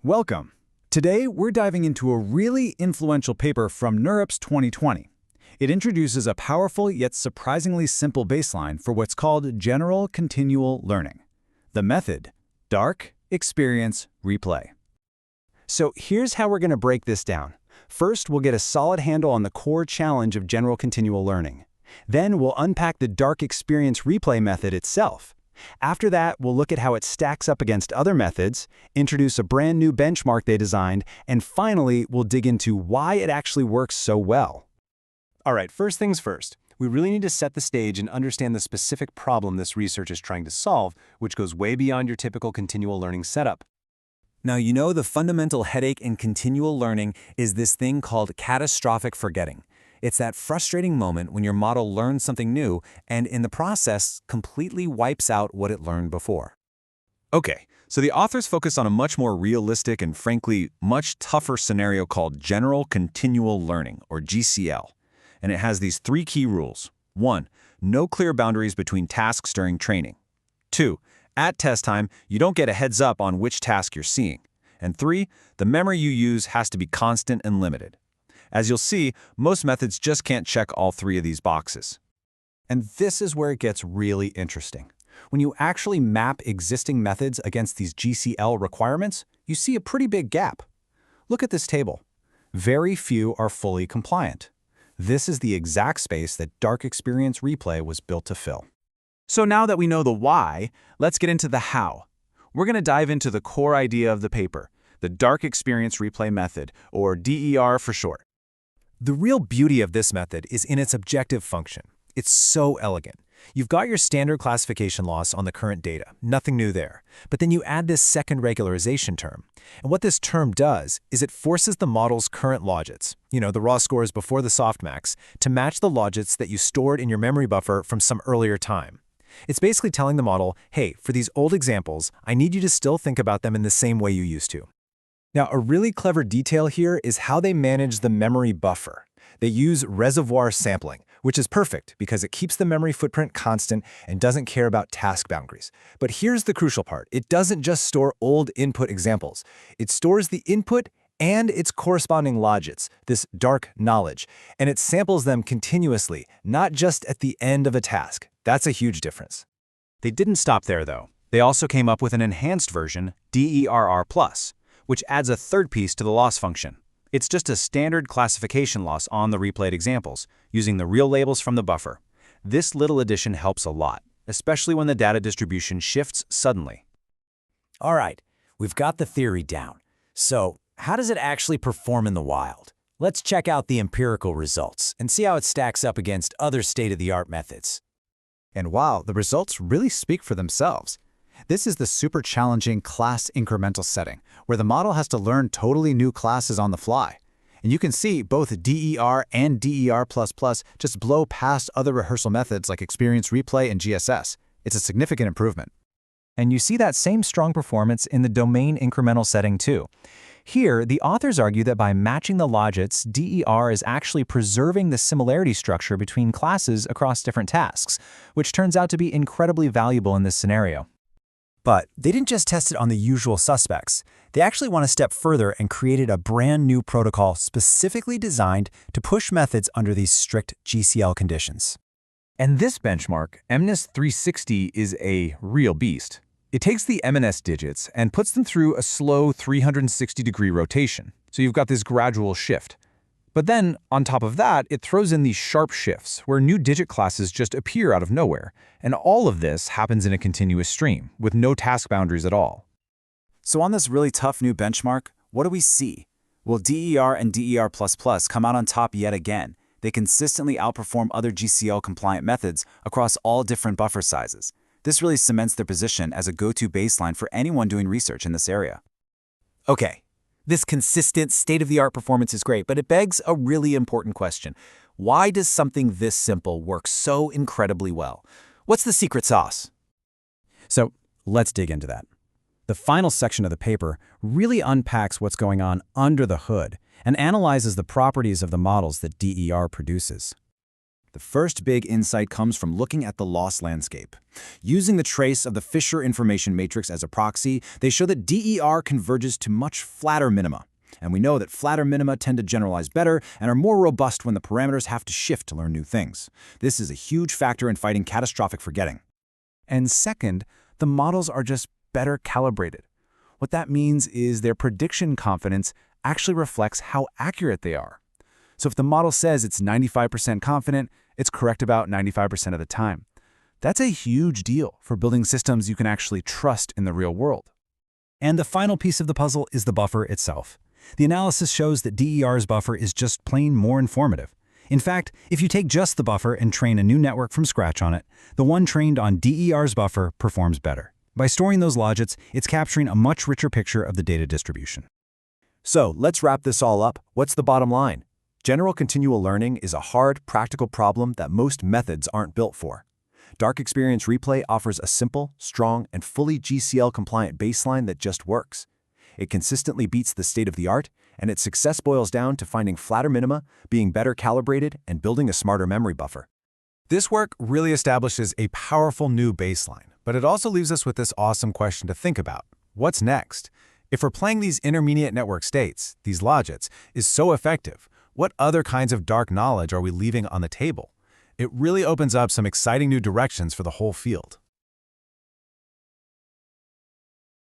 Welcome. Today, we're diving into a really influential paper from NeurIPS 2020. It introduces a powerful yet surprisingly simple baseline for what's called General Continual Learning. The method: dark, experience, replay. So here's how we're going to break this down. First, we'll get a solid handle on the core challenge of General Continual Learning. Then we'll unpack the dark experience replay method itself. After that, we'll look at how it stacks up against other methods, introduce a brand new benchmark they designed, and finally, we'll dig into why it actually works so well. All right, first things first. We really need to set the stage and understand the specific problem this research is trying to solve, which goes way beyond your typical continual learning setup. Now, you know the fundamental headache in continual learning is this thing called catastrophic forgetting. It's that frustrating moment when your model learns something new and, in the process, completely wipes out what it learned before. Okay, so the authors focus on a much more realistic and, frankly, much tougher scenario called General Continual Learning, or GCL. And it has these three key rules. 1. No clear boundaries between tasks during training. 2. At test time, you don't get a heads up on which task you're seeing. And 3. The memory you use has to be constant and limited. As you'll see, most methods just can't check all three of these boxes. And this is where it gets really interesting. When you actually map existing methods against these GCL requirements, you see a pretty big gap. Look at this table. Very few are fully compliant. This is the exact space that Dark Experience Replay was built to fill. So now that we know the why, let's get into the how. We're going to dive into the core idea of the paper, the Dark Experience Replay method, or DER for short. The real beauty of this method is in its objective function. It's so elegant. You've got your standard classification loss on the current data, nothing new there. But then you add this second regularization term. And what this term does is it forces the model's current logits, the raw scores before the softmax, to match the logits that you stored in your memory buffer from some earlier time. It's basically telling the model, hey, for these old examples, I need you to still think about them in the same way you used to. Now, a really clever detail here is how they manage the memory buffer. They use reservoir sampling, which is perfect because it keeps the memory footprint constant and doesn't care about task boundaries. But here's the crucial part. It doesn't just store old input examples. It stores the input and its corresponding logits, this dark knowledge, and it samples them continuously, not just at the end of a task. That's a huge difference. They didn't stop there, though. They also came up with an enhanced version, DERR+, which adds a third piece to the loss function. It's just a standard classification loss on the replayed examples, using the real labels from the buffer. This little addition helps a lot, especially when the data distribution shifts suddenly. All right, we've got the theory down. So, how does it actually perform in the wild? Let's check out the empirical results and see how it stacks up against other state-of-the-art methods. And wow, the results really speak for themselves. This is the super challenging class incremental setting, where the model has to learn totally new classes on the fly. And you can see both DER and DER++ just blow past other rehearsal methods like experience replay and GSS. It's a significant improvement. And you see that same strong performance in the domain incremental setting too. Here, the authors argue that by matching the logits, DER is actually preserving the similarity structure between classes across different tasks, which turns out to be incredibly valuable in this scenario. But they didn't just test it on the usual suspects. They actually went a step further and created a brand new protocol specifically designed to push methods under these strict GCL conditions. And this benchmark, MNIST360, is a real beast. It takes the MNS digits and puts them through a slow 360-degree rotation, so you've got this gradual shift. But then, on top of that, it throws in these sharp shifts, where new digit classes just appear out of nowhere, and all of this happens in a continuous stream, with no task boundaries at all. So on this really tough new benchmark, what do we see? Will DER and DER++ come out on top yet again? They consistently outperform other GCL-compliant methods across all different buffer sizes. This really cements their position as a go-to baseline for anyone doing research in this area. Okay, this consistent, state-of-the-art performance is great, but it begs a really important question. Why does something this simple work so incredibly well? What's the secret sauce? So let's dig into that. The final section of the paper really unpacks what's going on under the hood and analyzes the properties of the models that DER produces. The first big insight comes from looking at the loss landscape. Using the trace of the Fisher information matrix as a proxy, they show that DER converges to much flatter minima. And we know that flatter minima tend to generalize better and are more robust when the parameters have to shift to learn new things. This is a huge factor in fighting catastrophic forgetting. And second, the models are just better calibrated. What that means is their prediction confidence actually reflects how accurate they are. So if the model says it's 95% confident, it's correct about 95% of the time. That's a huge deal for building systems you can actually trust in the real world. And the final piece of the puzzle is the buffer itself. The analysis shows that DER's buffer is just plain more informative. In fact, if you take just the buffer and train a new network from scratch on it, the one trained on DER's buffer performs better. By storing those logits, it's capturing a much richer picture of the data distribution. So let's wrap this all up. What's the bottom line? General continual learning is a hard, practical problem that most methods aren't built for. Dark Experience Replay offers a simple, strong, and fully GCL-compliant baseline that just works. It consistently beats the state-of-the-art, and its success boils down to finding flatter minima, being better calibrated, and building a smarter memory buffer. This work really establishes a powerful new baseline, but it also leaves us with this awesome question to think about. What's next? If we're playing these intermediate network states, these logits, is so effective, what other kinds of dark knowledge are we leaving on the table? It really opens up some exciting new directions for the whole field.